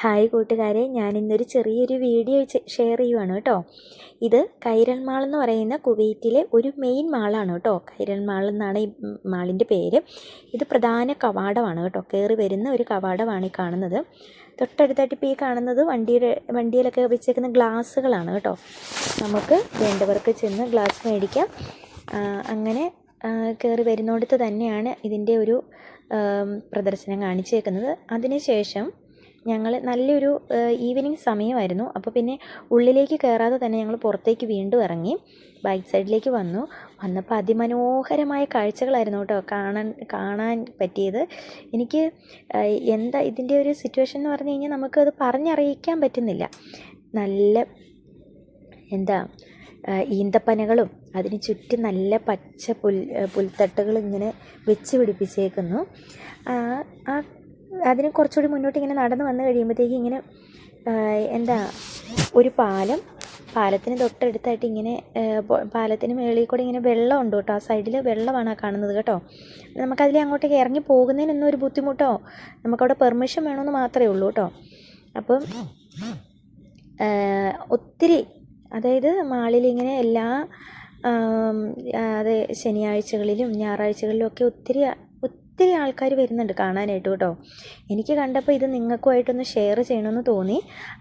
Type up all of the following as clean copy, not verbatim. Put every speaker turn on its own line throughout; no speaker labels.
Hi കൂട്ടുകാരെ, ഞാനിന്നൊരു ചെറിയൊരു video share ചെയ്യുവാണ് കേട്ടോ. ഇത് കൈരൾ മാൾ എന്ന് പറയുന്ന കുവൈറ്റിലെ ഒരു മെയിൻ മാളാണ് കേട്ടോ. കൈരൾ മാൾ എന്നാണ് ഈ മാളിൻ്റെ പേര്. ഇത് പ്രധാന കവാടമാണ് കേട്ടോ. കയറി വരുന്ന ഒരു കവാടമാണ് ഈ കാണുന്നത്. തൊട്ടടുത്തായിട്ട് ഇപ്പോൾ ഈ കാണുന്നത് വണ്ടിയിലൊക്കെ വെച്ചേക്കുന്ന ഗ്ലാസ്സുകളാണ് കേട്ടോ. നമുക്ക് വേണ്ടവർക്ക് ചെന്ന് ഗ്ലാസ് മേടിക്കാം. അങ്ങനെ കയറി വരുന്നിടത്ത് തന്നെയാണ് ഇതിൻ്റെ ഒരു പ്രദർശനം കാണിച്ചേക്കുന്നത്. അതിനുശേഷം ഞങ്ങൾ നല്ലൊരു ഈവനിങ് സമയമായിരുന്നു. അപ്പോൾ പിന്നെ ഉള്ളിലേക്ക് കയറാതെ തന്നെ ഞങ്ങൾ പുറത്തേക്ക് വീണ്ടും ഇറങ്ങി ബാക്ക് സൈഡിലേക്ക് വന്നപ്പോൾ അതിമനോഹരമായ കാഴ്ചകളായിരുന്നു കേട്ടോ കാണാൻ പറ്റിയത്. എനിക്ക് എന്താ ഇതിൻ്റെ ഒരു സിറ്റുവേഷൻ എന്ന് പറഞ്ഞു കഴിഞ്ഞാൽ നമുക്കത് പറഞ്ഞറിയിക്കാൻ പറ്റുന്നില്ല. നല്ല ഈന്തപ്പനകളും അതിന് ചുറ്റും നല്ല പച്ച പുൽത്തട്ടുകൾ ഇങ്ങനെ വെച്ച് പിടിപ്പിച്ചേക്കുന്നു. അതിന് കുറച്ചുകൂടി മുന്നോട്ട് ഇങ്ങനെ നടന്ന് വന്നു കഴിയുമ്പോഴത്തേക്ക് ഇങ്ങനെ ഒരു പാലത്തിന് തൊട്ടടുത്തായിട്ട് ഇങ്ങനെ പാലത്തിന് മുകളിൽ കൂടെ ഇങ്ങനെ വെള്ളം ഉണ്ട് കേട്ടോ. ആ സൈഡിൽ വെള്ളമാണ് ആ കാണുന്നത് കേട്ടോ. നമുക്കതിൽ അങ്ങോട്ടേക്ക് ഇറങ്ങി പോകുന്നതിനൊന്നും ഒരു ബുദ്ധിമുട്ടോ, നമുക്കവിടെ പെർമിഷൻ വേണമെന്ന് മാത്രമേ ഉള്ളൂ കേട്ടോ. അപ്പം ഒത്തിരി, അതായത് മാളിൽ ഇങ്ങനെ എല്ലാ ശനിയാഴ്ചകളിലും ഞായറാഴ്ചകളിലും ഒക്കെ ഒത്തിരി ആൾക്കാർ വരുന്നുണ്ട് കാണാനായിട്ട് കേട്ടോ. എനിക്ക് കണ്ടപ്പോൾ ഇത് നിങ്ങൾക്കുമായിട്ടൊന്ന് ഷെയർ ചെയ്യണമെന്ന് തോന്നി.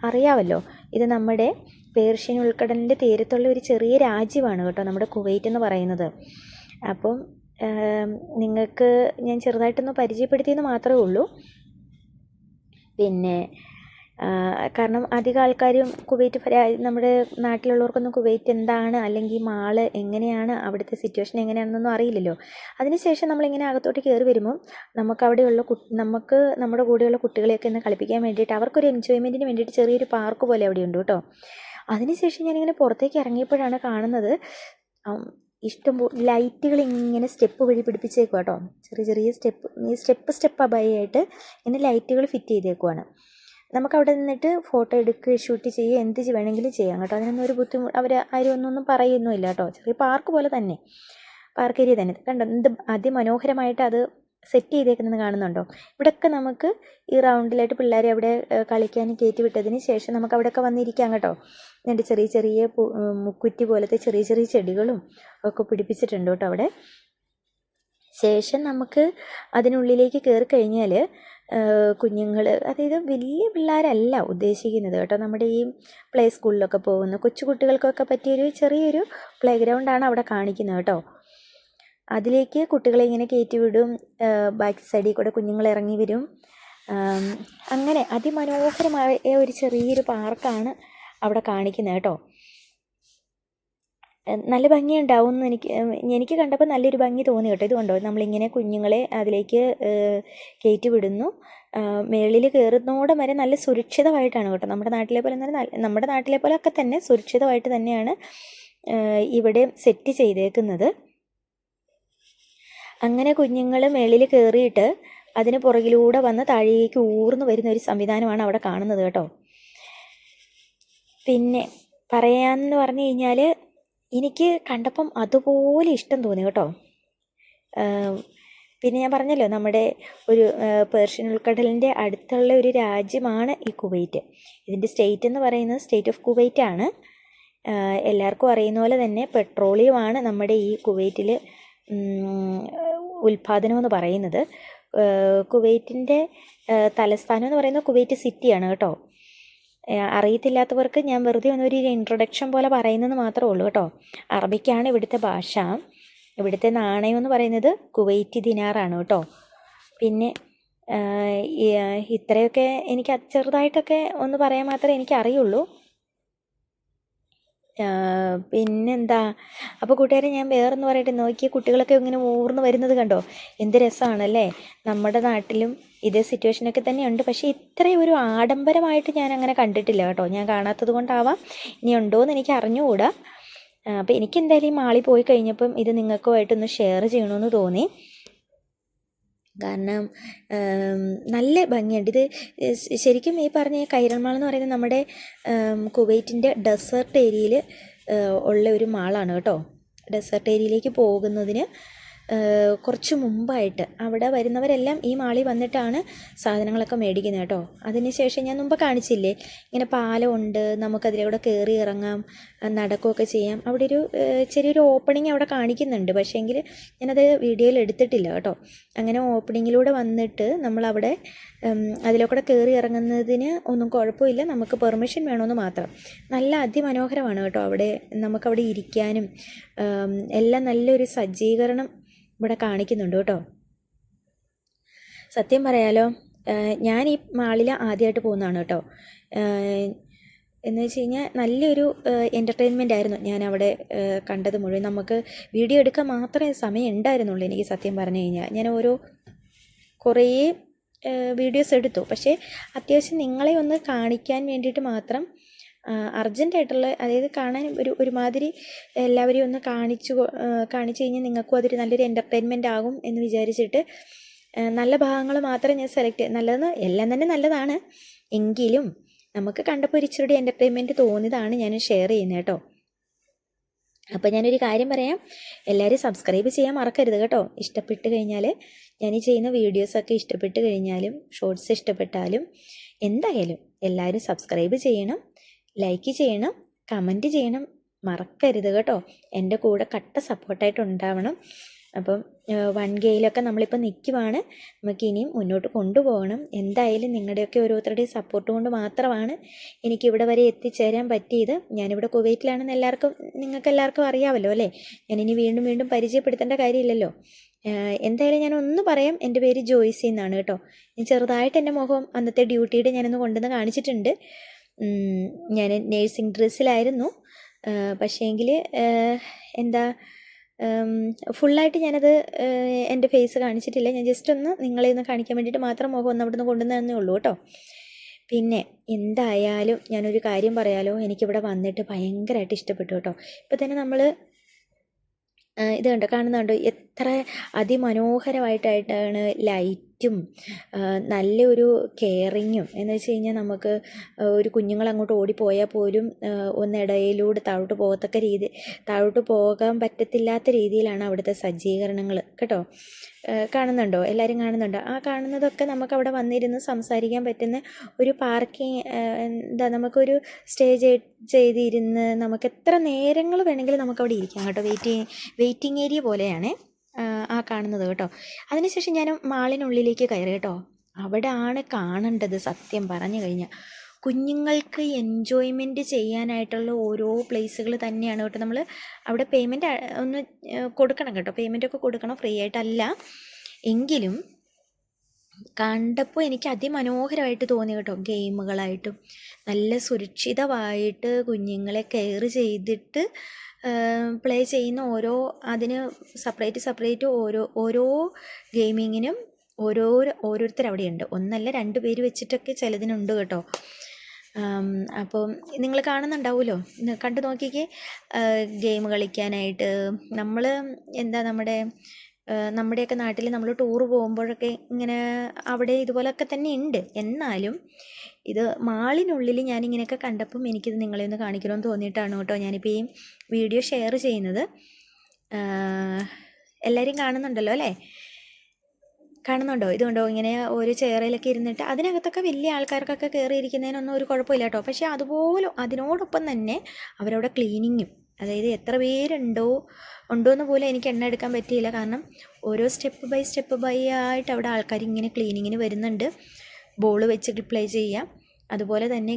അറിയാമല്ലോ, ഇത് നമ്മുടെ പേർഷ്യൻ ഉൾക്കടലിൻ്റെ തീരത്തുള്ള ഒരു ചെറിയ രാജ്യമാണ് കേട്ടോ നമ്മുടെ കുവൈറ്റ് എന്ന് പറയുന്നത്. അപ്പം നിങ്ങൾക്ക് ഞാൻ ചെറുതായിട്ടൊന്ന് പരിചയപ്പെടുത്തിയെന്ന് മാത്രമേ ഉള്ളൂ. പിന്നെ കാരണം അധികം ആൾക്കാരും നമ്മുടെ നാട്ടിലുള്ളവർക്കൊന്നും കുവൈറ്റ് എന്താണ്, അല്ലെങ്കിൽ മാള് എങ്ങനെയാണ്, അവിടുത്തെ സിറ്റുവേഷൻ എങ്ങനെയാണെന്നൊന്നും അറിയില്ലല്ലോ. അതിനുശേഷം നമ്മളിങ്ങനെ അകത്തോട്ട് കയറി വരുമ്പം നമുക്ക് നമ്മുടെ കൂടെയുള്ള കുട്ടികളെയൊക്കെ ഒന്ന് കളിപ്പിക്കാൻ വേണ്ടിയിട്ട്, അവർക്കൊരു എൻജോയ്മെൻറ്റിന് വേണ്ടിയിട്ട് ചെറിയൊരു പാർക്ക് പോലെ അവിടെ ഉണ്ട് കേട്ടോ. അതിനുശേഷം ഞാനിങ്ങനെ പുറത്തേക്ക് ഇറങ്ങിയപ്പോഴാണ് കാണുന്നത് ലൈറ്റുകൾ ഇങ്ങനെ സ്റ്റെപ്പ് വഴി പിടിപ്പിച്ചേക്കുക കേട്ടോ. ചെറിയ സ്റ്റെപ്പ് അബായിട്ട് ഇങ്ങനെ ലൈറ്റുകൾ ഫിറ്റ് ചെയ്തേക്കുവാണ്. നമുക്കവിടെ നിന്നിട്ട് ഫോട്ടോ എടുക്കുക, ഷൂട്ട് ചെയ്യുക, എന്ത് വേണമെങ്കിലും ചെയ്യാം കേട്ടോ. അതിനൊന്നും ഒരു ബുദ്ധിമുട്ട് അവർ ആരും ഒന്നും പറയുന്നുമില്ല കേട്ടോ. ചെറിയ പാർക്ക് പോലെ തന്നെ, പാർക്ക് ഏരിയ തന്നെ കണ്ടോ. എന്ത് അതിമനോഹരമായിട്ട് അത് സെറ്റ് ചെയ്തേക്കുന്നത് കാണുന്നുണ്ടോ. ഇവിടെയൊക്കെ നമുക്ക് ഈ റൗണ്ടിലായിട്ട് പിള്ളേരെ അവിടെ കളിക്കാൻ കയറ്റി വിട്ടതിന് ശേഷം നമുക്ക് അവിടെയൊക്കെ വന്നിരിക്കാം കേട്ടോ. എന്നിട്ട് ചെറിയ മുക്കുറ്റി പോലത്തെ ചെറിയ ചെടികളും ഒക്കെ പിടിപ്പിച്ചിട്ടുണ്ട് കേട്ടോ അവിടെ. ശേഷം നമുക്ക് അതിനുള്ളിലേക്ക് കയറി കഴിഞ്ഞാൽ കുഞ്ഞുങ്ങൾ, അതായത് വലിയ പിള്ളേരല്ല ഉദ്ദേശിക്കുന്നത് കേട്ടോ. നമ്മുടെ ഈ പ്ലേ സ്കൂളിലൊക്കെ പോകുന്ന കൊച്ചു കുട്ടികൾക്കൊക്കെ പറ്റിയൊരു ചെറിയൊരു പ്ലേ ഗ്രൗണ്ടാണ് അവിടെ കാണിക്കുന്നത് കേട്ടോ. അതിലേക്ക് കുട്ടികളെ ഇങ്ങനെ കയറ്റി വിടും. ബാക്ക് സൈഡിൽ കൂടെ കുഞ്ഞുങ്ങൾ ഇറങ്ങി വരും. അങ്ങനെ അതിമനോഹരമായ ഒരു ചെറിയൊരു പാർക്കാണ് അവിടെ കാണിക്കുന്നത് കേട്ടോ. നല്ല ഭംഗിയുണ്ടാവും എന്ന് എനിക്ക് കണ്ടപ്പോൾ നല്ലൊരു ഭംഗി തോന്നി കേട്ടോ. ഇതുകൊണ്ടോ നമ്മളിങ്ങനെ കുഞ്ഞുങ്ങളെ അതിലേക്ക് കയറ്റി വിടുന്നു. മേളിൽ കയറുന്നോടം വരെ നല്ല സുരക്ഷിതമായിട്ടാണ് കേട്ടോ. നമ്മുടെ നാട്ടിലെ പോലെ ഒക്കെ തന്നെ സുരക്ഷിതമായിട്ട് തന്നെയാണ് ഇവിടെ സെറ്റ് ചെയ്തേക്കുന്നത്. അങ്ങനെ കുഞ്ഞുങ്ങൾ മേളിൽ കയറിയിട്ട് അതിന് പുറകിലൂടെ വന്ന് താഴേക്ക് ഊർന്നു വരുന്ന ഒരു സംവിധാനമാണ് അവിടെ കാണുന്നത് കേട്ടോ. പിന്നെ പറയാമെന്ന് പറഞ്ഞു കഴിഞ്ഞാൽ എനിക്ക് കണ്ടപ്പം അതുപോലെ ഇഷ്ടം തോന്നി കേട്ടോ. പിന്നെ ഞാൻ പറഞ്ഞല്ലോ, നമ്മുടെ ഒരു പേർഷ്യൻ ഉൾക്കടലിൻ്റെ അടുത്തുള്ള ഒരു രാജ്യമാണ് ഈ കുവൈറ്റ്. ഇതിൻ്റെ സ്റ്റേറ്റ് എന്ന് പറയുന്നത് സ്റ്റേറ്റ് ഓഫ് കുവൈറ്റ് ആണ്. എല്ലാവർക്കും അറിയുന്ന പോലെ തന്നെ പെട്രോളിയമാണ് നമ്മുടെ ഈ കുവൈറ്റിൽ ഉൽപ്പാദനം എന്ന് പറയുന്നത്. കുവൈറ്റിൻ്റെ തലസ്ഥാനം എന്ന് പറയുന്നത് കുവൈറ്റ് സിറ്റിയാണ് കേട്ടോ. അറിയത്തില്ലാത്തവർക്ക് ഞാൻ വെറുതെ ഒരു ഇൻട്രൊഡക്ഷൻ പോലെ പറയുന്നത് മാത്രമേ ഉള്ളൂ കേട്ടോ. അറബിക്കാണ് ഇവിടുത്തെ ഭാഷ. ഇവിടുത്തെ നാണയം എന്ന് പറയുന്നത് കുവൈറ്റി ദിനാറാണ് കേട്ടോ. പിന്നെ ഇത്രയൊക്കെ എനിക്ക് ചെറുതായിട്ടൊക്കെ ഒന്ന് പറയാൻ മാത്രമേ എനിക്ക് അറിയുള്ളൂ. പിന്നെന്താ, അപ്പോൾ കൂട്ടുകാരെ, ഞാൻ വേറെന്ന് പറയട്ടെ, നോക്കിയ കുട്ടികളൊക്കെ ഇങ്ങനെ ഊർന്ന് വരുന്നത് കണ്ടോ. എന്ത് രസമാണല്ലേ. നമ്മുടെ നാട്ടിലും ഇതേ സിറ്റുവേഷനൊക്കെ തന്നെയുണ്ട്. പക്ഷേ ഇത്രയും ഒരു ആഡംബരമായിട്ട് ഞാൻ അങ്ങനെ കണ്ടിട്ടില്ല കേട്ടോ. ഞാൻ കാണാത്തത് കൊണ്ടാവാം, ഇനി ഉണ്ടോയെന്ന് എനിക്ക് അറിഞ്ഞുകൂടാ. അപ്പോൾ എനിക്ക് എന്തായാലും ഈ മാളിൽ പോയി കഴിഞ്ഞപ്പം ഇത് നിങ്ങൾക്കുമായിട്ടൊന്ന് ഷെയർ ചെയ്യണമെന്ന് തോന്നി. കാരണം നല്ല ഭംഗിയുണ്ട്. ഇത് ശരിക്കും ഈ പറഞ്ഞ കൈരൾ മാൾ എന്ന് പറയുന്നത് നമ്മുടെ കുവൈറ്റിൻ്റെ ഡെസേർട്ട് ഏരിയയിൽ ഉള്ള ഒരു മാളാണ് കേട്ടോ. ഡെസേർട്ട് ഏരിയയിലേക്ക് പോകുന്നതിന് കുറച്ച് മുമ്പായിട്ട് അവിടെ വരുന്നവരെല്ലാം ഈ മാളിൽ വന്നിട്ടാണ് സാധനങ്ങളൊക്കെ മേടിക്കുന്നത് കേട്ടോ. അതിനുശേഷം ഞാൻ മുമ്പ് കാണിച്ചില്ലേ, ഇങ്ങനെ പാലമുണ്ട്, നമുക്കതിലൂടെ കയറി ഇറങ്ങാം, നടക്കുകയൊക്കെ ചെയ്യാം. അവിടെ ഒരു ചെറിയൊരു ഓപ്പണിങ് അവിടെ കാണിക്കുന്നുണ്ട്, പക്ഷേ എങ്കിൽ ഞാനത് വീഡിയോയിൽ എടുത്തിട്ടില്ല കേട്ടോ. അങ്ങനെ ഓപ്പണിങ്ങിലൂടെ വന്നിട്ട് നമ്മളവിടെ അതിലൂടെ കയറി ഇറങ്ങുന്നതിന് ഒന്നും കുഴപ്പമില്ല, നമുക്ക് പെർമിഷൻ വേണമെന്ന് മാത്രം. നല്ല അതിമനോഹരമാണ് കേട്ടോ. അവിടെ നമുക്കവിടെ ഇരിക്കാനും എല്ലാം നല്ലൊരു സജ്ജീകരണം ഇവിടെ കാണിക്കുന്നുണ്ട് കേട്ടോ. സത്യം പറയാലോ, ഞാൻ ഈ മാളിൽ ആദ്യമായിട്ട് പോകുന്നതാണ് കേട്ടോ. എന്ന് വെച്ച് കഴിഞ്ഞാൽ നല്ലൊരു എൻ്റർടൈൻമെൻ്റ് ആയിരുന്നു ഞാൻ അവിടെ കണ്ടത് മുഴുവൻ. നമുക്ക് വീഡിയോ എടുക്കാൻ മാത്രമേ സമയം ഉണ്ടായിരുന്നുള്ളൂ എനിക്ക്, സത്യം പറഞ്ഞു കഴിഞ്ഞാൽ. ഞാൻ കുറേ വീഡിയോസ് എടുത്തു, പക്ഷേ അത്യാവശ്യം നിങ്ങളെ ഒന്ന് കാണിക്കാൻ വേണ്ടിയിട്ട് മാത്രം അർജൻറ്റായിട്ടുള്ള, അതായത് കാണാൻ ഒരുമാതിരി എല്ലാവരെയും ഒന്ന് കാണിച്ചു കഴിഞ്ഞാൽ നിങ്ങൾക്കും അതൊരു നല്ലൊരു എൻ്റർടൈൻമെൻ്റ് ആകും എന്ന് വിചാരിച്ചിട്ട് നല്ല ഭാഗങ്ങൾ മാത്രം ഞാൻ സെലക്ട് നല്ലതെന്ന്, എല്ലാം തന്നെ നല്ലതാണ്, എങ്കിലും നമുക്ക് കണ്ടപ്പോൾ ഒരു ഇച്ചിരി എൻ്റർടൈൻമെൻറ്റ് തോന്നിയതാണ് ഞാൻ ഷെയർ ചെയ്യുന്നത് കേട്ടോ. അപ്പോൾ ഞാനൊരു കാര്യം പറയാം, എല്ലാവരും സബ്സ്ക്രൈബ് ചെയ്യാൻ മറക്കരുത് കേട്ടോ. ഇഷ്ടപ്പെട്ട് കഴിഞ്ഞാൽ, ഞാൻ ഈ ചെയ്യുന്ന വീഡിയോസൊക്കെ ഇഷ്ടപ്പെട്ട് കഴിഞ്ഞാലും ഷോർട്സ് ഇഷ്ടപ്പെട്ടാലും എന്തായാലും എല്ലാവരും സബ്സ്ക്രൈബ് ചെയ്യണം, ലൈക്ക് ചെയ്യണം, കമൻറ്റ് ചെയ്യണം, മറക്കരുത് കേട്ടോ. എൻ്റെ കൂടെ കട്ട സപ്പോർട്ടായിട്ട് ഉണ്ടാവണം. അപ്പം 1Kയിലൊക്കെ നമ്മളിപ്പോൾ നിൽക്കുവാണ്, നമുക്ക് ഇനിയും മുന്നോട്ട് കൊണ്ടുപോകണം. എന്തായാലും നിങ്ങളുടെയൊക്കെ ഓരോരുത്തരുടെയും സപ്പോർട്ട് കൊണ്ട് മാത്രമാണ് എനിക്കിവിടെ വരെ എത്തിച്ചേരാൻ പറ്റിയത്. ഞാനിവിടെ കുവൈറ്റിലാണെന്ന് നിങ്ങൾക്ക് എല്ലാവർക്കും അറിയാമല്ലോ അല്ലേ. ഞാനിനി വീണ്ടും വീണ്ടും പരിചയപ്പെടുത്തേണ്ട കാര്യമില്ലല്ലോ. എന്തായാലും ഞാനൊന്ന് പറയാം, എൻ്റെ പേര് ജോയ്സി എന്നാണ് കേട്ടോ. ഞാൻ ചെറുതായിട്ട് എൻ്റെ മുഖം അന്നത്തെ ഡ്യൂട്ടിയുടെ ഞാനൊന്ന് കൊണ്ടുവന്ന് കാണിച്ചിട്ടുണ്ട്. ഞാൻ നേഴ്സിംഗ് ഡ്രസ്സിലായിരുന്നു, പക്ഷേങ്കിൽ എന്താ ഫുള്ളായിട്ട് ഞാനത് എൻ്റെ ഫേസ് കാണിച്ചിട്ടില്ല. ഞാൻ ജസ്റ്റ് ഒന്ന് നിങ്ങളെ ഒന്ന് കാണിക്കാൻ വേണ്ടിയിട്ട് മാത്രം മുഖം ഒന്ന് അവിടെ നിന്ന് കൊണ്ടുവന്നേ ഉള്ളൂ കേട്ടോ. പിന്നെ എന്തായാലും ഞാനൊരു കാര്യം പറയാലോ, എനിക്കിവിടെ വന്നിട്ട് ഭയങ്കരമായിട്ട് ഇഷ്ടപ്പെട്ടു കേട്ടോ. ഇപ്പോൾ തന്നെ നമ്മൾ ഇത് കാണുന്നുണ്ടോ, എത്ര അതിമനോഹരമായിട്ടാണ് ലൈറ്റും നല്ലൊരു കെയറിങ്ങും. എന്ന് വെച്ച് കഴിഞ്ഞാൽ നമുക്ക് ഒരു കുഞ്ഞുങ്ങൾ അങ്ങോട്ട് ഓടിപ്പോയാൽ പോലും ഒന്നിടയിലൂടെ താഴോട്ട് പോകാൻ പറ്റത്തില്ലാത്ത രീതിയിലാണ് അവിടുത്തെ സജ്ജീകരണങ്ങൾ കേട്ടോ. കാണുന്നുണ്ടോ, എല്ലാവരും കാണുന്നുണ്ടോ? ആ കാണുന്നതൊക്കെ നമുക്കവിടെ വന്നിരുന്ന് സംസാരിക്കാൻ പറ്റുന്ന ഒരു പാർക്കിംഗ്, നമുക്കൊരു സ്റ്റേ ചെയ്തിരുന്ന് നമുക്ക് എത്ര നേരങ്ങൾ വേണമെങ്കിലും നമുക്കവിടെ ഇരിക്കാം കേട്ടോ. വെയിറ്റിംഗ് ഏരിയ പോലെയാണ് ആ കാണുന്നത് കേട്ടോ. അതിനുശേഷം ഞാൻ മാളിനുള്ളിലേക്ക് കയറി കേട്ടോ. അവിടെ ആണ് കാണേണ്ടത് സത്യം പറഞ്ഞു കഴിഞ്ഞാൽ. കുഞ്ഞുങ്ങൾക്ക് എൻജോയ്മെൻറ്റ് ചെയ്യാനായിട്ടുള്ള ഓരോ പ്ലേസുകൾ തന്നെയാണ് കേട്ടോ. നമ്മൾ അവിടെ പേയ്മെൻറ്റ് ഒന്ന് കൊടുക്കണം കേട്ടോ, പേയ്മെൻറ്റൊക്കെ കൊടുക്കണം, ഫ്രീ ആയിട്ടല്ല. എങ്കിലും കണ്ടപ്പോൾ എനിക്ക് അതിമനോഹരമായിട്ട് തോന്നി കേട്ടോ. ഗെയിമുകളായിട്ടും നല്ല സുരക്ഷിതമായിട്ട് കുഞ്ഞുങ്ങളെ കെയർ ചെയ്തിട്ട് പ്ലേ ചെയ്യുന്ന അതിന് സെപ്പറേറ്റ് ഓരോ ഗെയിമിങ്ങിനും ഓരോരുത്തരവിടെയുണ്ട്. ഒന്നല്ല 2 പേര് വെച്ചിട്ടൊക്കെ ചിലതിനുണ്ട് കേട്ടോ. അപ്പോൾ നിങ്ങൾ കാണുന്നുണ്ടാവുമല്ലോ, കണ്ടു നോക്കിക്കേ. ഗെയിം കളിക്കാനായിട്ട് നമ്മൾ നമ്മുടെയൊക്കെ നാട്ടിൽ നമ്മൾ ടൂറ് പോകുമ്പോഴൊക്കെ ഇങ്ങനെ അവിടെ ഇതുപോലൊക്കെ തന്നെ ഉണ്ട്. എന്നാലും ഇത് മാളിനുള്ളിൽ ഞാനിങ്ങനെയൊക്കെ കണ്ടപ്പം എനിക്കിത് നിങ്ങളെ ഒന്ന് കാണിക്കണമെന്ന് തോന്നിയിട്ടാണ് കേട്ടോ ഞാനിപ്പോൾ ഈ വീഡിയോ ഷെയർ ചെയ്യുന്നത്. എല്ലാവരും കാണുന്നുണ്ടല്ലോ അല്ലേ? കാണുന്നുണ്ടോ? ഇതുകൊണ്ടോ ഇങ്ങനെ ഓരോ ചെയറിലൊക്കെ ഇരുന്നിട്ട് അതിനകത്തൊക്കെ വലിയ ആൾക്കാർക്കൊക്കെ കയറിയിരിക്കുന്നതിനൊന്നും ഒരു കുഴപ്പമില്ല കേട്ടോ. പക്ഷേ അതിനോടൊപ്പം തന്നെ അവരവിടെ ക്ലീനിങ്ങും, അതായത് എത്ര ഉണ്ടോയെന്ന് പോലും എനിക്ക് എണ്ണ എടുക്കാൻ പറ്റിയില്ല. കാരണം ഓരോ സ്റ്റെപ്പ് ബൈ ആയിട്ട് അവിടെ ആൾക്കാർ ഇങ്ങനെ ക്ലീനിങ്ങിന് വരുന്നുണ്ട്. ബോൾ വെച്ച് പ്ലേ ചെയ്യാം. അതുപോലെ തന്നെ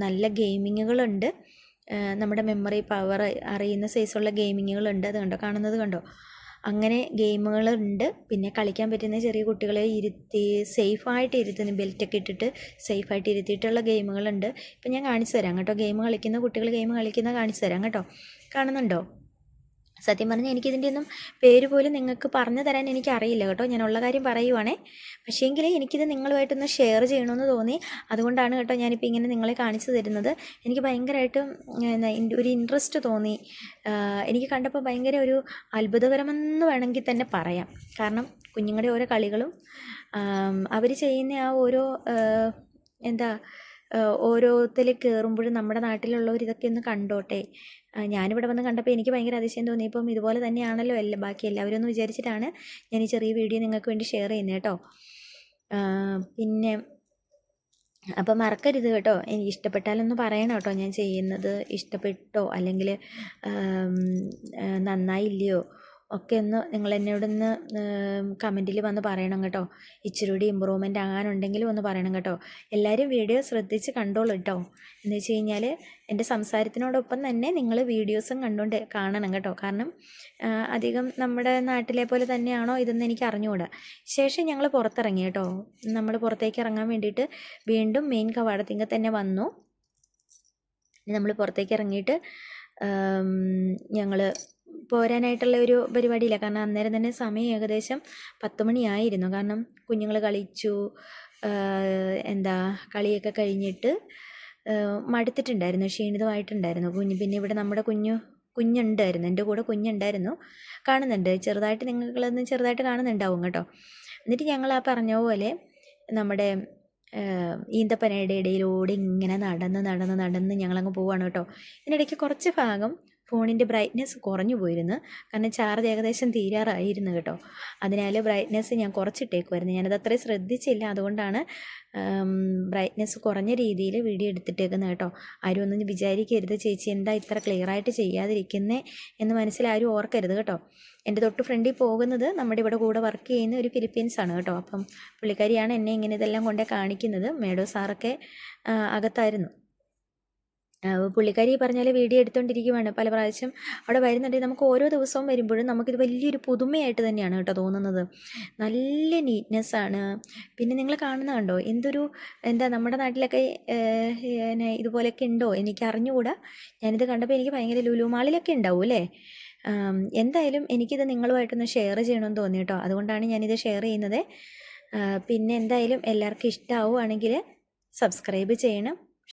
നല്ല ഗെയിമിങ്ങുകളുണ്ട്. നമ്മുടെ മെമ്മറി പവർ അറിയുന്ന സൈസുള്ള ഗെയിമിങ്ങുകളുണ്ട്. അത് കാണുന്നത് കണ്ടോ? അങ്ങനെ ഗെയിമുകളുണ്ട്. പിന്നെ കളിക്കാൻ പറ്റുന്ന ചെറിയ കുട്ടികളെ സേഫായിട്ട് ഇരുത്തുന്ന ബെൽറ്റൊക്കെ ഇട്ടിട്ട് സേഫായിട്ട് ഇരുത്തിയിട്ടുള്ള ഗെയിമുകളുണ്ട്. ഇപ്പം ഞാൻ കാണിച്ചു തരാം കേട്ടോ. കുട്ടികൾ ഗെയിം കളിക്കുന്ന കാണിച്ചു തരാം കേട്ടോ. കാണുന്നുണ്ടോ? സത്യം പറഞ്ഞാൽ എനിക്കിതിൻ്റെ ഒന്നും പേര് പോലും നിങ്ങൾക്ക് പറഞ്ഞു തരാൻ എനിക്കറിയില്ല കേട്ടോ. ഞാനുള്ള കാര്യം പറയുവാണേ. പക്ഷേങ്കിൽ എനിക്കിത് നിങ്ങളുമായിട്ടൊന്ന് ഷെയർ ചെയ്യണമെന്ന് തോന്നി. അതുകൊണ്ടാണ് കേട്ടോ ഞാനിപ്പോൾ ഇങ്ങനെ നിങ്ങളെ കാണിച്ചു തരുന്നത്. എനിക്ക് ഭയങ്കരമായിട്ടും ഒരു ഇൻട്രസ്റ്റ് തോന്നി. എനിക്ക് കണ്ടപ്പോൾ ഭയങ്കര ഒരു അത്ഭുതകരമെന്ന് വേണമെങ്കിൽ തന്നെ പറയാം. കാരണം കുഞ്ഞുങ്ങളുടെ ഓരോ കളികളും അവർ ചെയ്യുന്ന ആ ഓരോ ഓരോരുത്തർ കയറുമ്പോഴും നമ്മുടെ നാട്ടിലുള്ളവർ ഇതൊക്കെ ഒന്ന് കണ്ടോട്ടെ. ഞാനിവിടെ വന്ന് കണ്ടപ്പോൾ എനിക്ക് ഭയങ്കര അതിശയം തോന്നി. ഇപ്പം ഇതുപോലെ തന്നെയാണല്ലോ ബാക്കി എല്ലാവരും എന്ന് വിചാരിച്ചിട്ടാണ് ഞാൻ ഈ ചെറിയ വീഡിയോ നിങ്ങൾക്ക് വേണ്ടി ഷെയർ ചെയ്യുന്നത് കേട്ടോ. പിന്നെ അപ്പം മറക്കരുത് കേട്ടോ. എനിക്ക് ഇഷ്ടപ്പെട്ടാലൊന്ന് പറയണം കേട്ടോ. ഞാൻ ചെയ്യുന്നത് ഇഷ്ടപ്പെട്ടോ അല്ലെങ്കിൽ നന്നായില്ലയോ ഒക്കെ ഒന്ന് നിങ്ങൾ എന്നോടൊന്ന് കമൻറ്റിൽ വന്ന് പറയണം കേട്ടോ. ഇച്ചിരി കൂടി ഇമ്പ്രൂവ്മെൻ്റ് ആകാനുണ്ടെങ്കിലും ഒന്ന് പറയണം കേട്ടോ. എല്ലാവരും വീഡിയോ ശ്രദ്ധിച്ച് കണ്ടോളൂ കേട്ടോ. എന്ന് വെച്ച് കഴിഞ്ഞാൽ എൻ്റെ സംസാരത്തിനോടൊപ്പം തന്നെ നിങ്ങൾ വീഡിയോസും കാണണം കേട്ടോ. കാരണം അധികം നമ്മുടെ നാട്ടിലെ പോലെ തന്നെയാണോ ഇതെന്ന് എനിക്ക് അറിഞ്ഞുകൂടാ. ശേഷം ഞങ്ങൾ പുറത്തിറങ്ങി കേട്ടോ. നമ്മൾ പുറത്തേക്ക് ഇറങ്ങാൻ വേണ്ടിയിട്ട് വീണ്ടും മെയിൻ കവാടത്തിങ്കൽ തന്നെ വന്നു. നമ്മൾ പുറത്തേക്ക് ഇറങ്ങിയിട്ട് ഞങ്ങൾ പോരാനായിട്ടുള്ള ഒരു പരിപാടിയില്ല. കാരണം അന്നേരം തന്നെ സമയം ഏകദേശം 10 മണിയായിരുന്നു. കാരണം കുഞ്ഞുങ്ങൾ കളിച്ചു, കളിയൊക്കെ കഴിഞ്ഞിട്ട് മടുത്തിട്ടുണ്ടായിരുന്നു, ക്ഷീണിതമായിട്ടുണ്ടായിരുന്നു പിന്നെ ഇവിടെ നമ്മുടെ കുഞ്ഞുണ്ടായിരുന്നു, എൻ്റെ കൂടെ കുഞ്ഞുണ്ടായിരുന്നു. കാണുന്നുണ്ട് ചെറുതായിട്ട്, നിങ്ങളൊന്ന് ചെറുതായിട്ട് കാണുന്നുണ്ടാവും കേട്ടോ. എന്നിട്ട് ഞങ്ങൾ ആ പറഞ്ഞ പോലെ നമ്മുടെ ഈന്തപ്പനയുടെ ഇടയിലൂടെ ഇങ്ങനെ നടന്ന് ഞങ്ങളങ്ങ് പോവാണ് കേട്ടോ. ഇതിനിടയ്ക്ക് കുറച്ച് ഭാഗം ഫോണിൻ്റെ ബ്രൈറ്റ്നെസ് കുറഞ്ഞു പോയിരുന്നു. കാരണം ചാർജ് ഏകദേശം തീരാറായിരുന്നു കേട്ടോ. അതിനാൽ ബ്രൈറ്റ്നെസ് ഞാൻ കുറച്ചിട്ടേക്കുമായിരുന്നു. ഞാനത് അത്രയും ശ്രദ്ധിച്ചില്ല. അതുകൊണ്ടാണ് ബ്രൈറ്റ്നെസ് കുറഞ്ഞ രീതിയിൽ വീഡിയോ എടുത്തിട്ടേക്കുന്നത് കേട്ടോ. ആരും ഒന്നും വിചാരിക്കരുത് ചേച്ചി എന്താ ഇത്ര ക്ലിയറായിട്ട് ചെയ്യാതിരിക്കുന്നേ എന്ന് മനസ്സിലാരും ഓർക്കരുത് കേട്ടോ. എൻ്റെ തൊട്ട് ഫ്രണ്ടിൽ പോകുന്നത് നമ്മുടെ ഇവിടെ കൂടെ വർക്ക് ചെയ്യുന്ന ഒരു ഫിലിപ്പീൻസാണ് കേട്ടോ. അപ്പം പുള്ളിക്കാരിയാണ് എന്നെ ഇങ്ങനെ ഇതെല്ലാം കൊണ്ടേ കാണിക്കുന്നത്. മേഡോ സാറൊക്കെ അകത്തായിരുന്നു. പുള്ളിക്കാരി പറഞ്ഞാൽ വീഡിയോ എടുത്തുകൊണ്ടിരിക്കുവാണ്. പല പ്രാവശ്യം അവിടെ വരുന്നുണ്ടെങ്കിൽ നമുക്ക് ഓരോ ദിവസവും വരുമ്പോഴും നമുക്കിത് വലിയൊരു പുതുമയായിട്ട് തന്നെയാണ് കേട്ടോ തോന്നുന്നത്. നല്ല നീറ്റ്നെസ്സാണ്. പിന്നെ നിങ്ങൾ കാണുന്ന കണ്ടോ, എന്തൊരു നമ്മുടെ നാട്ടിലൊക്കെ ഇതുപോലെയൊക്കെ ഉണ്ടോ എനിക്ക് അറിഞ്ഞുകൂടാ. ഞാനിത് കണ്ടപ്പോൾ എനിക്ക് ഭയങ്കര ലുലു മാളിലൊക്കെ ഉണ്ടാവും അല്ലേ. എന്തായാലും എനിക്കിത് നിങ്ങളുമായിട്ടൊന്ന് ഷെയർ ചെയ്യണമെന്ന് തോന്നി കേട്ടോ. അതുകൊണ്ടാണ് ഞാനിത് ഷെയർ ചെയ്യുന്നത്. പിന്നെ എന്തായാലും എല്ലാവർക്കും ഇഷ്ടമാവുകയാണെങ്കിൽ സബ്സ്ക്രൈബ് ചെയ്യണം.